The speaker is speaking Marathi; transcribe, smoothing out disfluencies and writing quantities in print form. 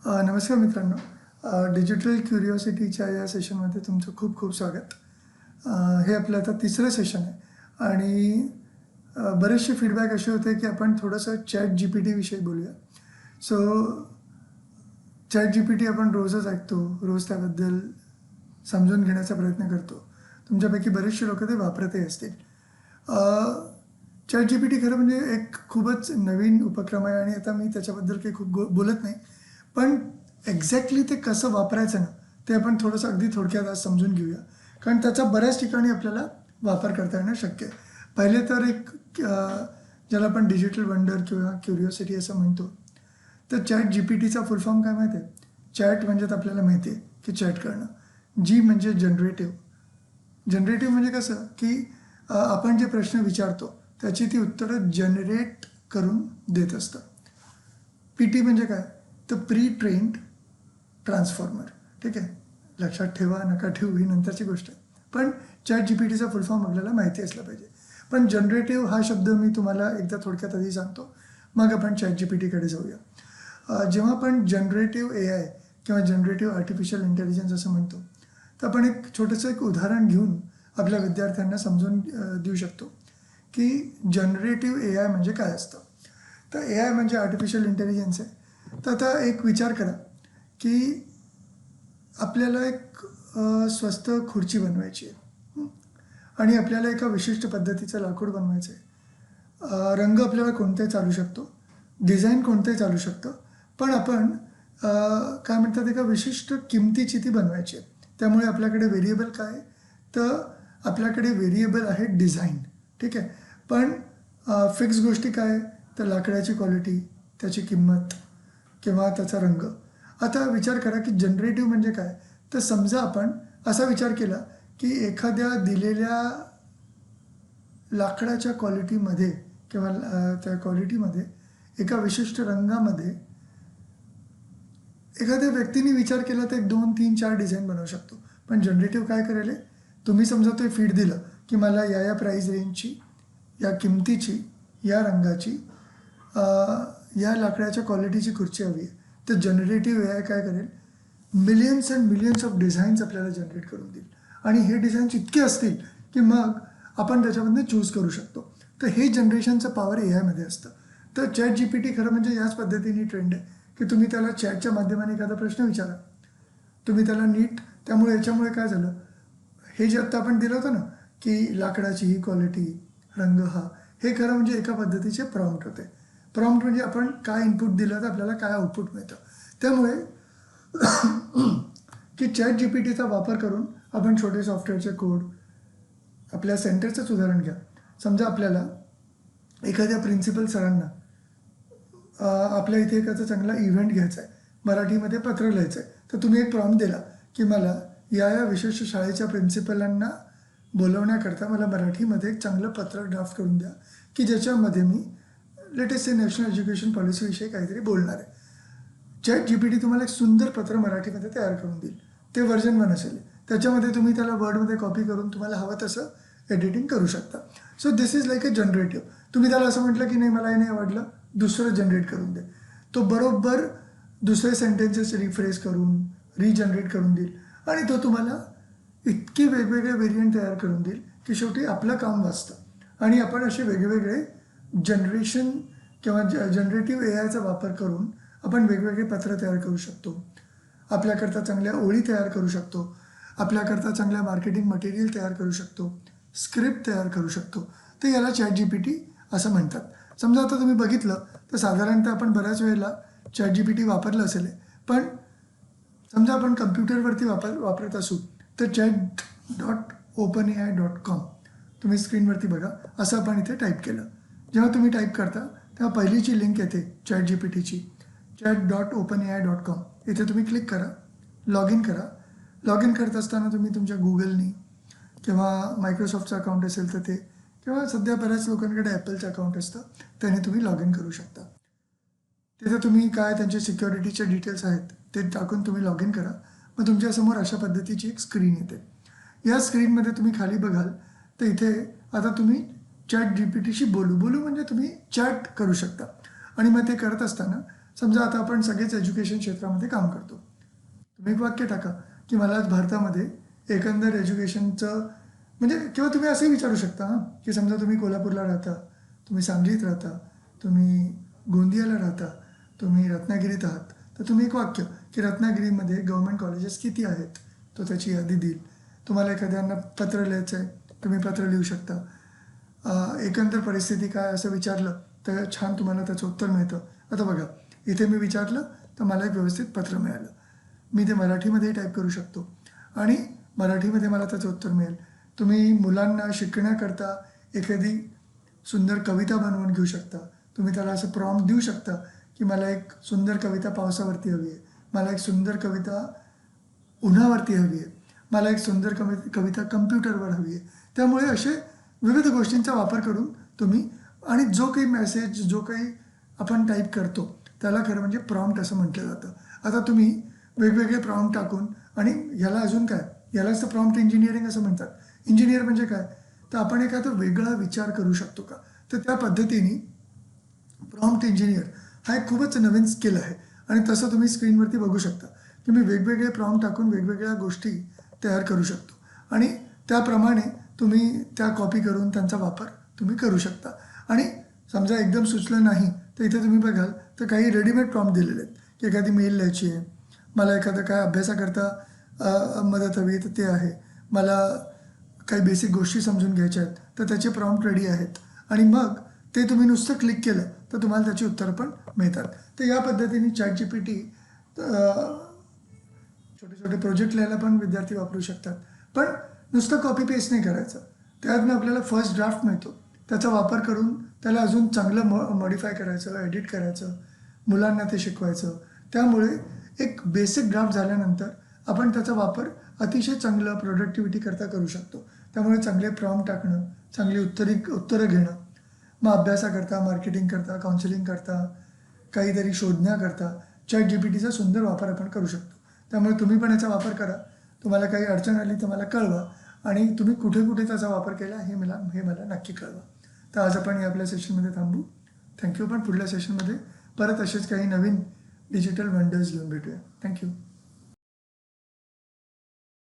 नमस्कार मित्रांनो. डिजिटल क्युरिओसिटीच्या या सेशनमध्ये तुमचं खूप खूप स्वागत. हे आपलं आता तिसरं सेशन आहे आणि बरेचसे फीडबॅक असे होते की आपण थोडंसं ChatGPT विषयी बोलूया. सो ChatGPT आपण रोजच ऐकतो, रोज त्याबद्दल समजून घेण्याचा प्रयत्न करतो. तुमच्यापैकी बरेचसे लोक ते वापरतही असतील. ChatGPT खरं म्हणजे एक खूपच नवीन उपक्रम आहे आणि आता मी त्याच्याबद्दल काही खूप बोलत नाही. पण एक्झॅक्टली ते कसं वापरायचं ना, ते आपण थोडंसं अगदी थोडक्यात आज समजून घेऊया. कारण त्याचा बऱ्याच ठिकाणी आपल्याला वापर करता येणं शक्य आहे. पहिले तर ज्याला आपण डिजिटल वंडर किंवा क्युरिओसिटी असं म्हणतो, तर ChatGPTचा फुल फॉर्म काय माहिती आहे? चॅट म्हणजे तर आपल्याला माहिती आहे की चॅट करणं. जी म्हणजे जनरेटिव्ह. जनरेटिव्ह म्हणजे कसं की आपण जे प्रश्न विचारतो त्याची ती उत्तरं जनरेट करून देत असतं. PT म्हणजे काय? तर प्री ट्रेन्ड ट्रान्सफॉर्मर. ठीक आहे, लक्षात ठेवा नका ठेवू ही नंतरची गोष्ट आहे. पण ChatGPTचा फुल फॉर्म आपल्याला माहिती असला पाहिजे. पण जनरेटिव्ह हा शब्द मी तुम्हाला एकदा थोडक्यात आधी सांगतो, मग आपण ChatGPTकडे जाऊया. जेव्हा आपण जनरेटिव्ह AI किंवा जनरेटिव्ह आर्टिफिशियल इंटेलिजन्स असं म्हणतो, तर आपण एक छोटंसं एक उदाहरण घेऊन आपल्या विद्यार्थ्यांना समजून देऊ शकतो की जनरेटिव्ह AI म्हणजे काय असतं. तर AI म्हणजे आर्टिफिशियल इंटेलिजन्स आहे. तर आता एक विचार करा की आपल्याला एक स्वस्त खुर्ची बनवायची आहे आणि आपल्याला एका विशिष्ट पद्धतीचं लाकूड बनवायचं आहे. रंग आपल्याला कोणताही चालू शकतो, डिझाईन कोणतंही चालू शकतं, पण आपण काय म्हणतात एका विशिष्ट किमतीची ती बनवायची आहे. त्यामुळे आपल्याकडे व्हेरिएबल काय आहे? तर आपल्याकडे व्हेरिएबल आहे डिझाईन. ठीक आहे, पण फिक्स गोष्टी काय? तर लाकडाची क्वालिटी, त्याची किंमत किंवा त्याचा रंग. आता विचार करा की जनरेटिव्ह म्हणजे काय? तर समजा आपण असा विचार केला की एखाद्या दिलेल्या लाकडाच्या क्वालिटीमध्ये किंवा त्या क्वालिटीमध्ये एका विशिष्ट रंगामध्ये एखाद्या व्यक्तीने विचार केला तर 1, 2, 3, 4 डिझाईन बनवू शकतो. पण जनरेटिव्ह काय करेल? तुम्ही समजा ते फीड दिलं की मला या प्राईस रेंजची, या किमतीची, या रंगाची, या लाकडाच्या क्वालिटीची खुर्ची हवी आहे. तर जनरेटिव्ह AI काय करेल? Millions and millions of designs आपल्याला जनरेट करून देईल आणि हे डिझाईन्स इतके असतील की मग आपण त्याच्यामधनं चूज करू शकतो. तर हे जनरेशनचं पॉवर AIमध्ये असतं. तर ChatGPT खरं म्हणजे याच पद्धतीने ट्रेंड आहे की तुम्ही त्याला चॅटच्या माध्यमाने एखादा प्रश्न विचारा, तुम्ही त्याला नीट. त्यामुळे याच्यामुळे काय झालं, हे जे आत्ता आपण दिलं होतं ना की लाकडाची ही क्वालिटी, रंग हा, हे खरं म्हणजे एका पद्धतीचे प्रॉम्प्ट होते. प्रॉम्प्ट म्हणजे आपण काय इनपुट दिलं तर आपल्याला काय आउटपुट मिळतं. त्यामुळे की ChatGPTचा वापर करून आपण छोटे सॉफ्टवेअरचे कोड, आपल्या सेंटरचंच उदाहरण घ्या. समजा आपल्याला एखाद्या प्रिन्सिपल सरांना आपल्या इथे एखादा चांगला इव्हेंट घ्यायचा आहे, मराठीमध्ये पत्र लिहायचं आहे, तर तुम्ही एक प्रॉम्प्ट दिला की मला या विशिष्ट शाळेच्या प्रिन्सिपलांना बोलवण्याकरता मला मराठीमध्ये एक चांगलं पत्र ड्राफ्ट करून द्या की ज्याच्यामध्ये मी लेटेस्ट नॅशनल एज्युकेशन पॉलिसीविषयी काहीतरी बोलणार आहे. ChatGPT तुम्हाला एक सुंदर पत्र मराठीमध्ये तयार करून देईल. ते व्हर्जन 1 असेल. त्याच्यामध्ये तुम्ही त्याला वर्डमध्ये कॉपी करून तुम्हाला हवं तसं एडिटिंग करू शकता. So this is like a generative. तुम्ही त्याला असं म्हटलं की नाही मला हे नाही आवडलं, दुसरं जनरेट करून दे, तो बरोबर दुसरे सेंटेन्सेस रिफ्रेश करून रिजनरेट करून देईल आणि तो तुम्हाला इतके वेगवेगळे व्हेरियंट तयार करून देईल की शेवटी आपलं काम वाचतं आणि आपण असे वेगवेगळे जनरेशन किंवा जनरेटिव्ह AIचा वापर करून आपण वेगवेगळे पत्र तयार करू शकतो, आपल्याकरता चांगल्या ओळी तयार करू शकतो, आपल्याकरता चांगल्या मार्केटिंग मटेरियल तयार करू शकतो, स्क्रिप्ट तयार करू शकतो. तर याला ChatGPT असं म्हणतात. समजा आता तुम्ही बघितलं तर साधारणतः आपण बऱ्याच वेळेला ChatGPT वापरलं असेल, पण समजा आपण कम्प्युटरवरती वापरत असू तर chat.openai.com तुम्ही स्क्रीनवरती बघा, असं आपण इथे टाईप केलं. जेव्हा तुम्ही टाईप करता तेव्हा पहिलीची लिंक येते ChatGPTची, chat.openai.com. इथे तुम्ही क्लिक करा, लॉग इन करा. लॉग इन करत असताना तुम्ही तुमच्या गुगलनी किंवा मायक्रोसॉफ्टचं अकाउंट असेल तर ते, किंवा सध्या बऱ्याच लोकांकडे ॲपलचं अकाउंट असतं, त्याने तुम्ही लॉग इन करू शकता. तिथे तुम्ही काय त्यांचे सिक्युरिटीचे डिटेल्स आहेत ते टाकून तुम्ही लॉग इन करा. मग तुमच्यासमोर अशा पद्धतीची एक स्क्रीन येते. या स्क्रीनमध्ये तुम्ही खाली बघाल तर इथे आता तुम्ही ChatGPTशी बोलू म्हणजे तुम्ही चॅट करू शकता आणि मग ते करत असताना समजा आता आपण सगळेच एज्युकेशन क्षेत्रामध्ये काम करतो. तुम्ही एक वाक्य टाका की मला आज भारतामध्ये एकंदर एज्युकेशनचं म्हणजे किंवा तुम्ही असंही विचारू शकता हां की समजा तुम्ही कोल्हापूरला राहता, तुम्ही सांगलीत राहता, तुम्ही गोंदियाला राहता, तुम्ही रत्नागिरीत आहात, तर तुम्ही एक वाक्य की रत्नागिरीमध्ये गव्हर्मेंट कॉलेजेस किती आहेत तो त्याची यादी देईल. तुम्हाला एखाद्यांना पत्र लिहायचं आहे, तुम्ही पत्र लिहू शकता. एकंदर परिस्थिती काय असं विचारलं तर छान तुम्हाला त्याचं उत्तर मिळतं. आता बघा, इथे मी विचारलं तर मला एक व्यवस्थित पत्र मिळालं. मी ते मराठीमध्येही टाईप करू शकतो आणि मराठीमध्ये मला त्याचं उत्तर मिळेल. तुम्ही मुलांना शिकण्याकरता एखादी सुंदर कविता बनवून घेऊ शकता. तुम्ही त्याला असं प्रॉम्प्ट देऊ शकता की मला एक सुंदर कविता पावसावरती हवी आहे, मला एक सुंदर कविता उन्हावरती हवी आहे, मला एक सुंदर कविता कम्प्युटरवर हवी आहे. त्यामुळे असे विविध गोष्टींचा वापर करून तुम्ही आणि जो काही मेसेज जो काही आपण टाईप करतो त्याला खरं म्हणजे प्रॉम्प्ट असं म्हटलं जातं. आता तुम्ही वेगवेगळे प्रॉम्प्ट टाकून आणि ह्याला अजून काय, यालाच तर प्रॉम्प्ट इंजिनिअरिंग असं म्हणतात. इंजिनियर म्हणजे काय, तर आपण एखादा वेगळा विचार करू शकतो का, तर त्या पद्धतीने प्रॉम्प्ट इंजिनियर हा एक खूपच नवीन स्किल आहे. आणि तसं तुम्ही स्क्रीनवरती बघू शकता की मी वेगवेगळे प्रॉम्प्ट टाकून वेगवेगळ्या गोष्टी तयार करू शकतो आणि त्याप्रमाणे तुम्ही त्या कॉपी करून त्यांचा वापर तुम्ही करू शकता. आणि समजा एकदम सुचलं नाही तर इथे तुम्ही बघाल तर काही रेडीमेड प्रॉम्प्ट दिलेले आहेत की एखादी मेल लिहायची आहे, मला एखादं काय अभ्यासाकरता मदत हवी तर ते आहे, मला काही बेसिक गोष्टी समजून घ्यायच्या आहेत तर त्याचे प्रॉम्प्ट रेडी आहेत आणि मग ते तुम्ही नुसतं क्लिक केलं तर तुम्हाला त्याची उत्तरं पण मिळतात. तर या पद्धतीने ChatGPT छोटे छोटे प्रोजेक्ट लिहायला पण विद्यार्थी वापरू शकतात. पण नुसतं कॉपी पेस्ट नाही करायचं, त्यातनं आपल्याला फर्स्ट ड्राफ्ट मिळतो, त्याचा वापर करून त्याला अजून चांगलं मॉडिफाय करायचं, एडिट करायचं, मुलांना ते शिकवायचं. त्यामुळे एक बेसिक ड्राफ्ट झाल्यानंतर आपण त्याचा वापर अतिशय चांगलं प्रोडक्टिव्हिटी करता करू शकतो. त्यामुळे चांगले प्रॉम्प्ट टाकणं, चांगली उत्तरं घेणं, मग अभ्यासाकरता, मार्केटिंग करता, काउन्सिलिंग करता, काहीतरी शोधण्याकरता ChatGPTचा सुंदर वापर आपण करू शकतो. त्यामुळे तुम्ही पण याचा वापर करा. तुम्हाला काही अडचण आली तर मला कळवा आणि तुम्ही कुठे कुठे त्याचा वापर केला हे मला नक्की कळवा. तर आज आपण आपल्या सेशनमध्ये थांबू. थँक्यू. पण पुढल्या सेशनमध्ये परत असेच काही नवीन डिजिटल वंडर्स घेऊन भेटूया. थँक्यू.